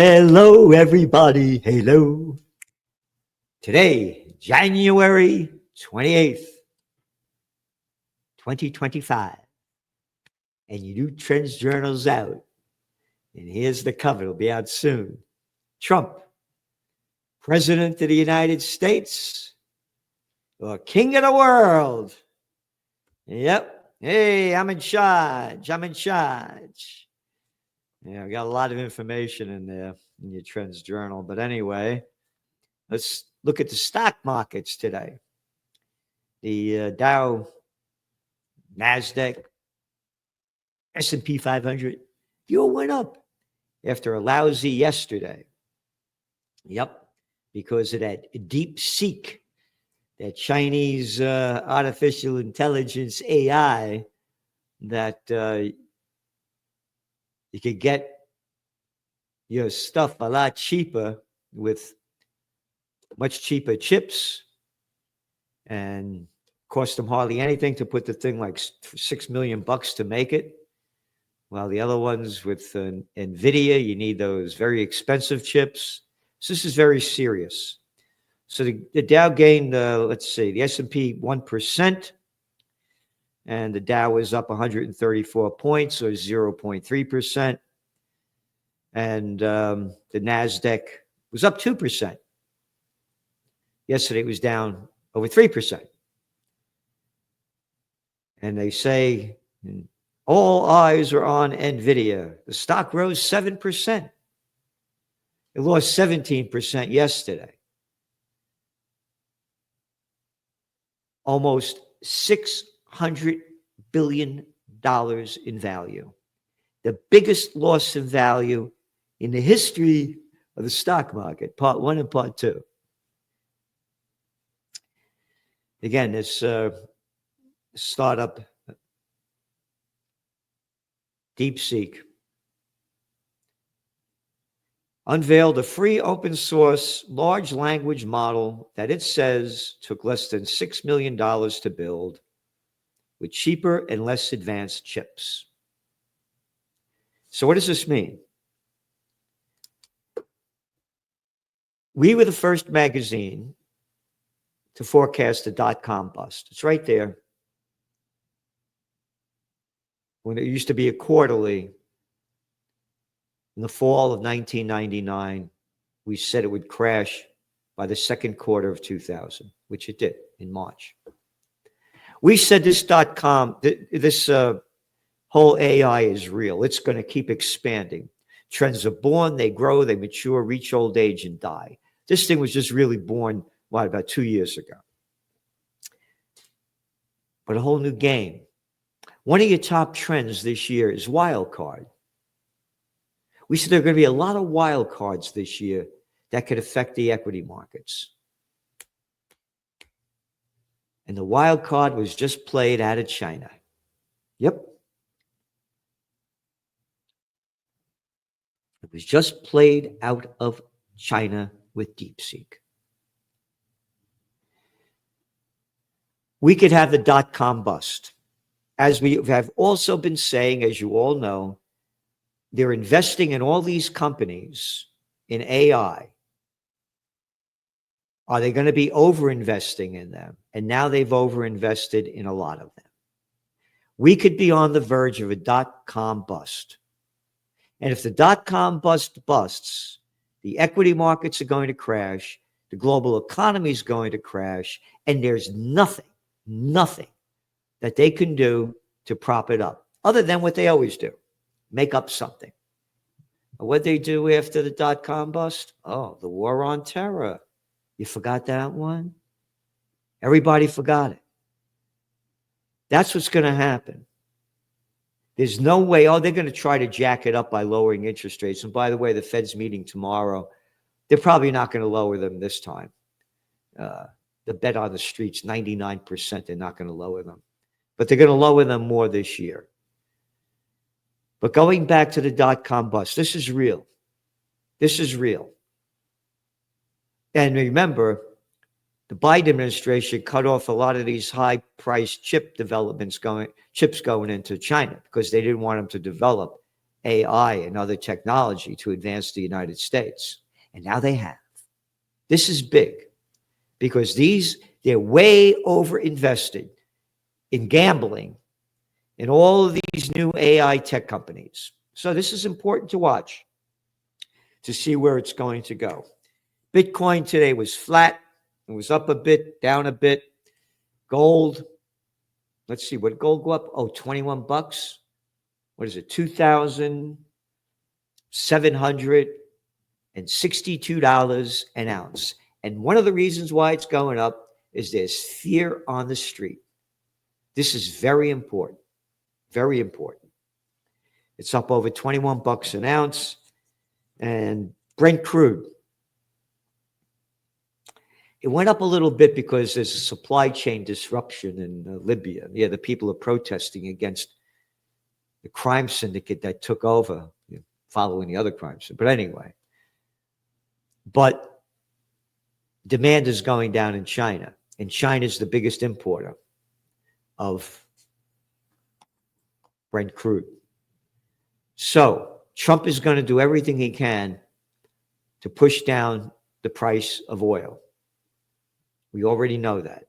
Hello, everybody. Hello. Today, January 28th, 2025. And your new Trends Journal's out. And here's the cover. It'll be out soon. Trump, President of the United States, or King of the World. Yep. Hey, I'm in charge. I'm in charge. Yeah, I got a lot of information in there in your Trends Journal. But anyway, let's look at the stock markets today. The Dow, NASDAQ, S&P 500, they all went up after a lousy yesterday. Yep, because of that DeepSeek, that Chinese artificial intelligence AI that you could get your stuff a lot cheaper with much cheaper chips and cost them hardly anything to put the thing like $6 million to make it. While the other ones with NVIDIA, you need those very expensive chips. So this is very serious. So the Dow gained, let's see, the S&P 1%, and the Dow was up 134 points, or 0.3%. And the NASDAQ was up 2%. Yesterday it was down over 3%. And they say all eyes are on NVIDIA. The stock rose 7%. It lost 17% yesterday. Almost $600 billion in value. The biggest loss in value in the history of the stock market, part one and part two. Again, this startup, DeepSeek, unveiled a free open source large language model that it says took less than $6 million to build with cheaper and less advanced chips. So what does this mean? We were the first magazine to forecast the dot-com bust. It's right there. When it used to be a quarterly, in the fall of 1999, we said it would crash by the second quarter of 2000, which it did in March. We said this dot-com, this whole AI is real. It's going to keep expanding. Trends are born, they grow, they mature, reach old age, and die. This thing was just really born, about 2 years ago. But a whole new game. One of your top trends this year is wild card. We said there are going to be a lot of wild cards this year that could affect the equity markets. And the wild card was just played out of China. Yep. It was just played out of China with DeepSeek. We could have the dot-com bust. As we have also been saying, as you all know, they're investing in all these companies in AI. Are they going to be over-investing in them? And now they've over-invested in a lot of them. We could be on the verge of a dot-com bust. And if the dot-com bust busts, the equity markets are going to crash, the global economy is going to crash, and there's nothing that they can do to prop it up, other than what they always do, make up something. What they do after the dot-com bust? Oh, the war on terror. You forgot that one? Everybody forgot it. That's what's going to happen. There's no way, they're going to try to jack it up by lowering interest rates. And by the way, the Fed's meeting tomorrow. They're probably not going to lower them this time. The bet on the streets, 99%, they're not going to lower them. But they're going to lower them more this year. But going back to the dot-com bust, this is real. This is real. And remember, the Biden administration cut off a lot of these high-priced chips going into China because they didn't want them to develop AI and other technology to advance the United States. And now they have. This is big because they're way over invested in gambling in all of these new AI tech companies. So this is important to watch to see where it's going to go. Bitcoin today was flat. It was up a bit, down a bit. Gold, let's see, what did gold go up? Oh, 21 bucks. What is it? $2,762 an ounce. And one of the reasons why it's going up is there's fear on the street. This is very important. Very important. It's up over 21 bucks an ounce. And Brent crude, it went up a little bit because there's a supply chain disruption in Libya. Yeah, the people are protesting against the crime syndicate that took over, following the other crimes. But anyway, but demand is going down in China, and China is the biggest importer of Brent crude. So Trump is going to do everything he can to push down the price of oil. We already know that.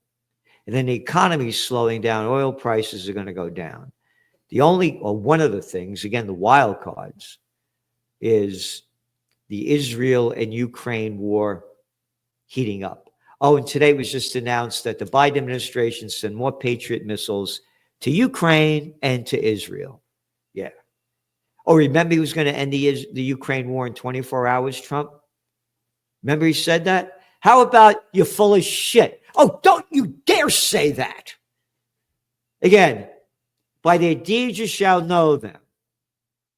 And then the economy is slowing down. Oil prices are going to go down. One of the things, again, the wild cards, is the Israel and Ukraine war heating up. Oh, and today was just announced that the Biden administration sent more Patriot missiles to Ukraine and to Israel. Yeah. Oh, remember he was going to end the Ukraine war in 24 hours, Trump? Remember he said that? How about you're full of shit? Oh, don't you dare say that. Again, by their deeds you shall know them.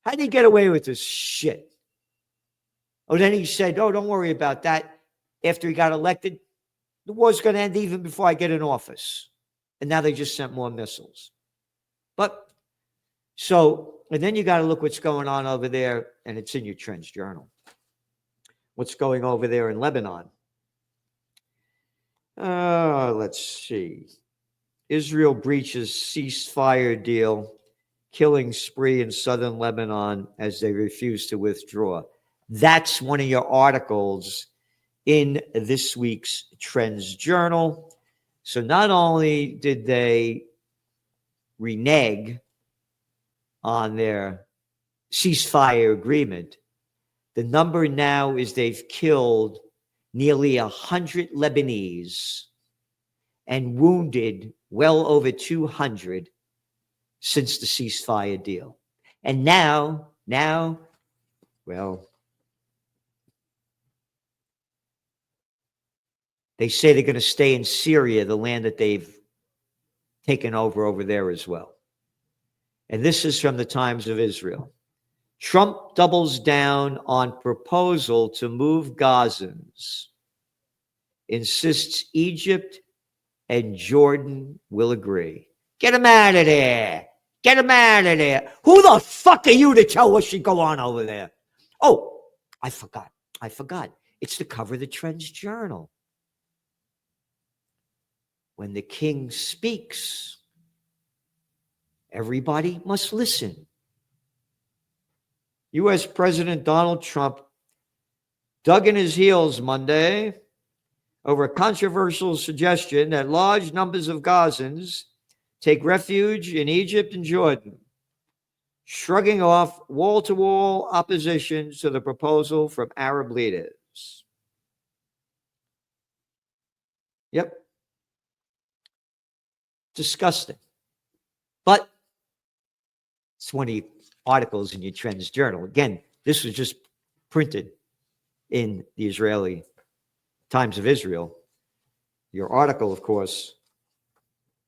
How did he get away with this shit? Oh, then he said, oh, don't worry about that. After he got elected, the war's going to end even before I get in office. And now they just sent more missiles. But, so, and then you got to look what's going on over there, and it's in your Trends Journal. What's going over there in Lebanon? Let's see. Israel breaches ceasefire deal, killing spree in southern Lebanon as they refuse to withdraw. That's one of your articles in this week's Trends Journal. So not only did they renege on their ceasefire agreement, the number now is they've killed nearly 100 Lebanese and wounded well over 200 since the ceasefire deal. And now, well, they say they're going to stay in Syria, the land that they've taken over there as well. And this is from the Times of Israel. Trump doubles down on proposal to move Gazans, insists Egypt and Jordan will agree. Get him out of there. Get him out of there. Who the fuck are you to tell what should go on over there? Oh, I forgot. It's to cover the Trends Journal. When the king speaks, everybody must listen. U.S. President Donald Trump dug in his heels Monday over a controversial suggestion that large numbers of Gazans take refuge in Egypt and Jordan, shrugging off wall-to-wall opposition to the proposal from Arab leaders. Yep. Disgusting. But it's one of the articles in your Trends Journal. Again, this was just printed in the Israeli Times of Israel. Your article, of course,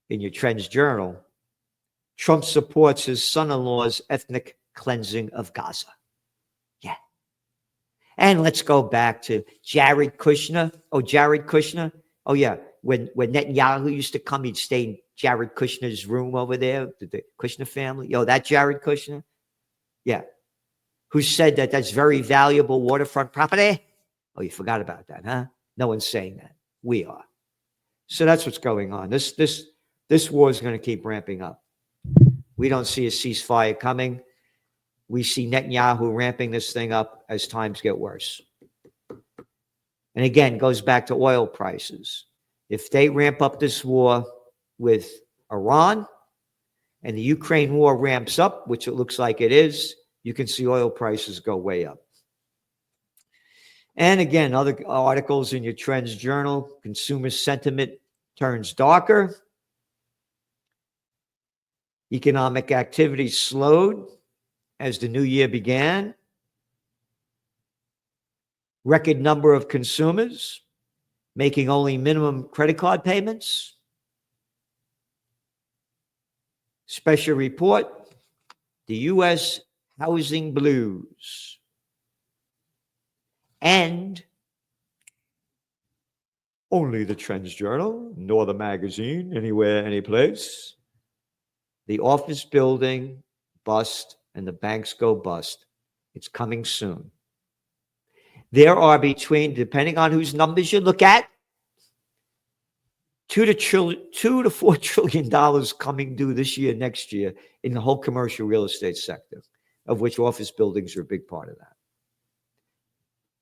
in your Trends Journal, Trump supports his son-in-law's ethnic cleansing of Gaza. Yeah. And let's go back to Jared Kushner. Oh, yeah. When Netanyahu used to come, he'd stay in Jared Kushner's room over there, the Kushner family. That Jared Kushner? Yeah. Who said that that's very valuable waterfront property? Oh, you forgot about that, huh? No one's saying that. We are. So that's what's going on. This war is going to keep ramping up. We don't see a ceasefire coming. we see Netanyahu ramping this thing up as times get worse. And again, goes back to oil prices. If they ramp up this war with Iran and the Ukraine war ramps up, which it looks like it is, you can see oil prices go way up. And again, other articles in your Trends Journal, consumer sentiment turns darker. Economic activity slowed as the new year began. Record number of consumers making only minimum credit card payments. Special report, the U.S. housing blues. And only the Trends Journal, nor the magazine, anywhere, any place. The office building bust and the banks go bust. It's coming soon. There are between, depending on whose numbers you look at, $2 to $4 trillion coming due this year, next year, in the whole commercial real estate sector, of which office buildings are a big part of that.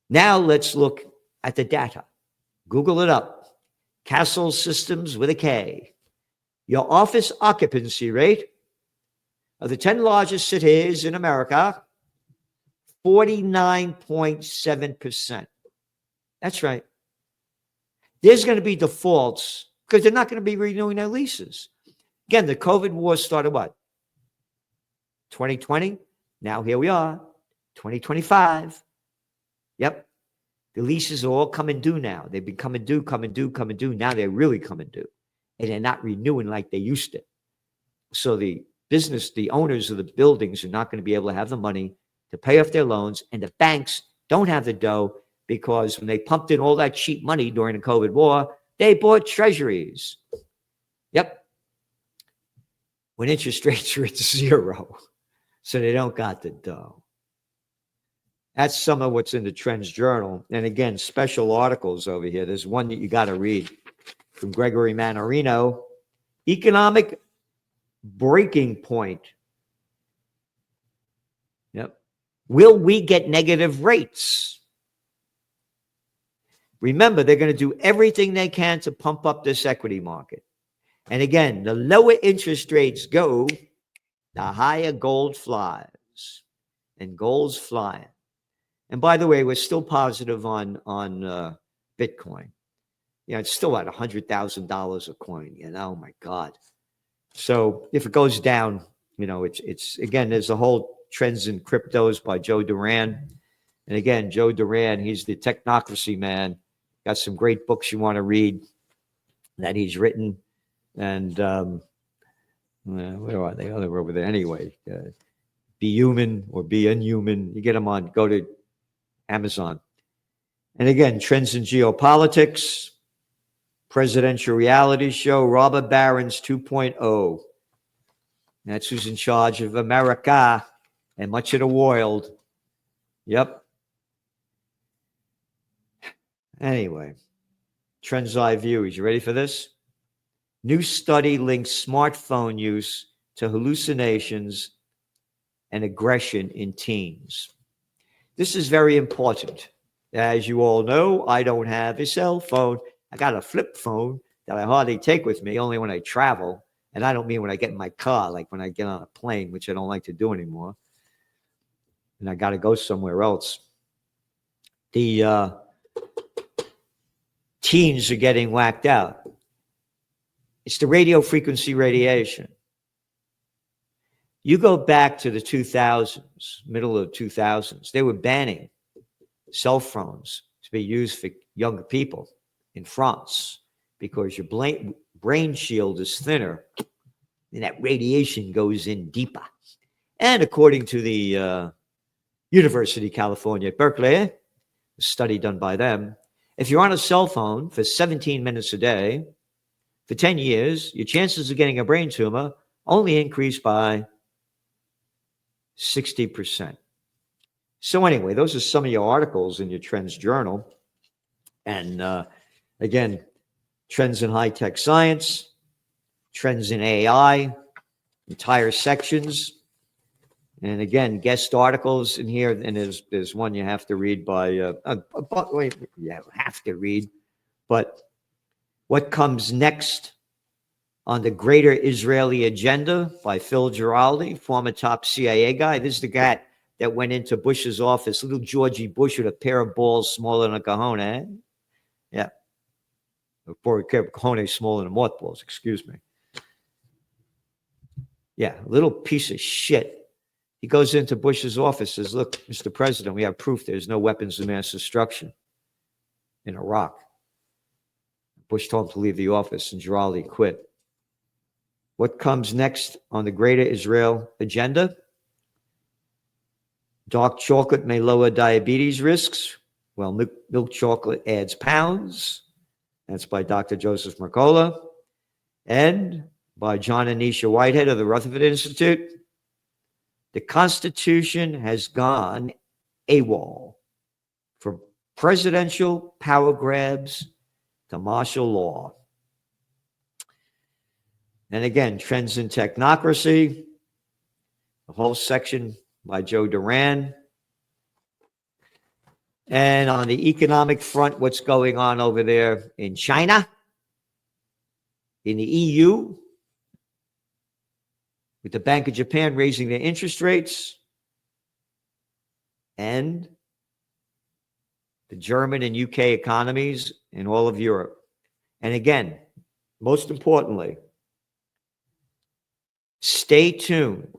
Now let's look at the data. Google it up. Castle Systems with a K. Your office occupancy rate of the 10 largest cities in America, 49.7%. That's right. There's going to be defaults because they're not going to be renewing their leases. Again, the COVID war started what? 2020. Now here we are, 2025. Yep. The leases are all coming due now. They've been coming due. Now they're really coming due. And they're not renewing like they used to. So the owners of the buildings are not going to be able to have the money to pay off their loans. And the banks don't have the dough because when they pumped in all that cheap money during the COVID war, they bought treasuries. Yep. When interest rates are at zero. So they don't got the dough. That's some of what's in the Trends Journal. And again, special articles over here. There's one that you got to read from Gregory Mannarino. Economic breaking point. Yep. Will we get negative rates? Remember, they're going to do everything they can to pump up this equity market. And again, the lower interest rates go, the higher gold flies. And gold's flying. And by the way, we're still positive on Bitcoin. You know, it's still at $100,000 a coin. You know, oh my God. So if it goes down, you know, it's again, there's a whole Trends in Cryptos by Joe Duran. And again, Joe Duran, he's the technocracy man. Got some great books you want to read that he's written. And where are they? Oh, they're over there anyway. Be Human or Be Inhuman. You get them on, go to Amazon. And again, Trends in Geopolitics, Presidential Reality Show, Robert Barron's 2.0. That's who's in charge of America and much of the world. Yep. Anyway, Trends Eye Views. You ready for this? New study links smartphone use to hallucinations and aggression in teens. This is very important. As you all know, I don't have a cell phone. I got a flip phone that I hardly take with me, only when I travel. And I don't mean when I get in my car, like when I get on a plane, which I don't like to do anymore. And I got to go somewhere else. The teens are getting whacked out. It's the radio frequency radiation. You go back to the 2000s, middle of 2000s, they were banning cell phones to be used for younger people in France because your brain shield is thinner and that radiation goes in deeper. And according to the University of California at Berkeley, a study done by them, if you're on a cell phone for 17 minutes a day, for 10 years, your chances of getting a brain tumor only increase by 60%. So anyway, those are some of your articles in your Trends Journal. And again, trends in high-tech science, trends in AI, entire sections. And again, guest articles in here, and there's one you have to read by, wait, you have to read, but what comes next on the Greater Israeli Agenda by Phil Giraldi, former top CIA guy. This is the guy that went into Bush's office, little Georgie Bush with a pair of balls smaller than a cajon, eh? Yeah. Poor cajon smaller than mothballs, excuse me. Yeah, little piece of shit. He goes into Bush's office, says, look, Mr. President, we have proof there's no weapons of mass destruction in Iraq. Bush told him to leave the office, and Giraldi quit. What comes next on the Greater Israel Agenda? Dark chocolate may lower diabetes risks. Well, milk chocolate adds pounds. That's by Dr. Joseph Mercola. And by John and Nisha Whitehead of the Rutherford Institute. The Constitution has gone AWOL for presidential power grabs to martial law. And again, trends in technocracy, the whole section by Joe Duran. And on the economic front, what's going on over there in China, in the EU, with the Bank of Japan raising their interest rates, and the German and UK economies in all of Europe. And again, most importantly, stay tuned.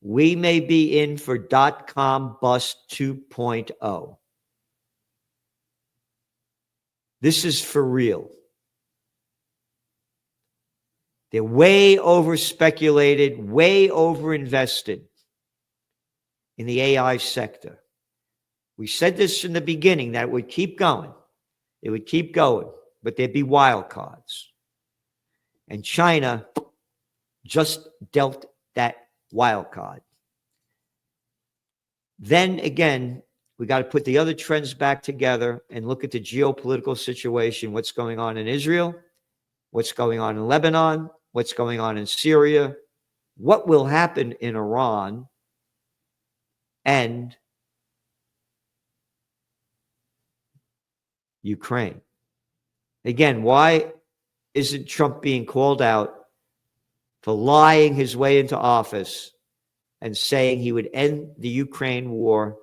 We may be in for .com bust 2.0. This is for real. They're way over speculated, way over invested in the AI sector. We said this in the beginning that it would keep going. It would keep going, but there'd be wild cards. And China just dealt that wild card. Then again, we got to put the other trends back together and look at the geopolitical situation, what's going on in Israel, what's going on in Lebanon, what's going on in Syria, what will happen in Iran, and Ukraine. Again, why isn't Trump being called out for lying his way into office and saying he would end the Ukraine war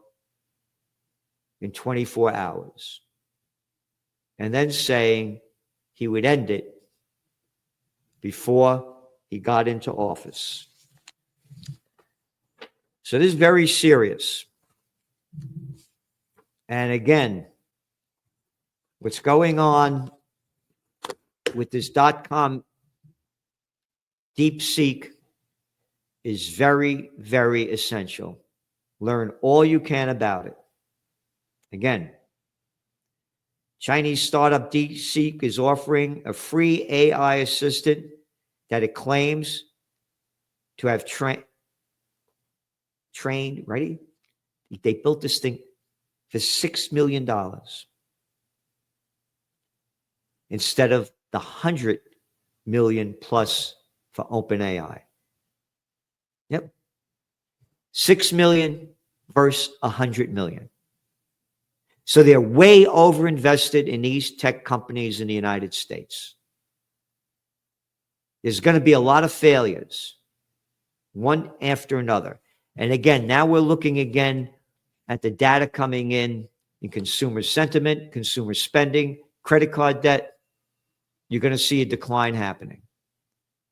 in 24 hours, and then saying he would end it before he got into office? So this is very serious. And again, what's going on with this .com DeepSeek is very, very essential. Learn all you can about it. Again, Chinese startup DeepSeek is offering a free AI assistant that it claims to have trained, ready? They built this thing for $6 million instead of the 100 million plus for OpenAI. Yep. 6 million versus 100 million. So they're way over invested in these tech companies in the United States. There's going to be a lot of failures, one after another. And again, now we're looking again at the data coming in consumer sentiment, consumer spending, credit card debt. You're going to see a decline happening.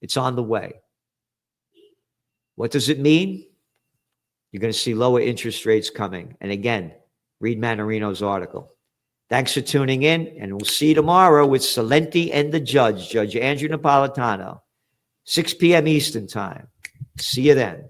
It's on the way. What does it mean? You're going to see lower interest rates coming. And again, read Manarino's article. Thanks for tuning in, and we'll see you tomorrow with Celente and the Judge, Judge Andrew Napolitano, 6 p.m. Eastern Time. See you then.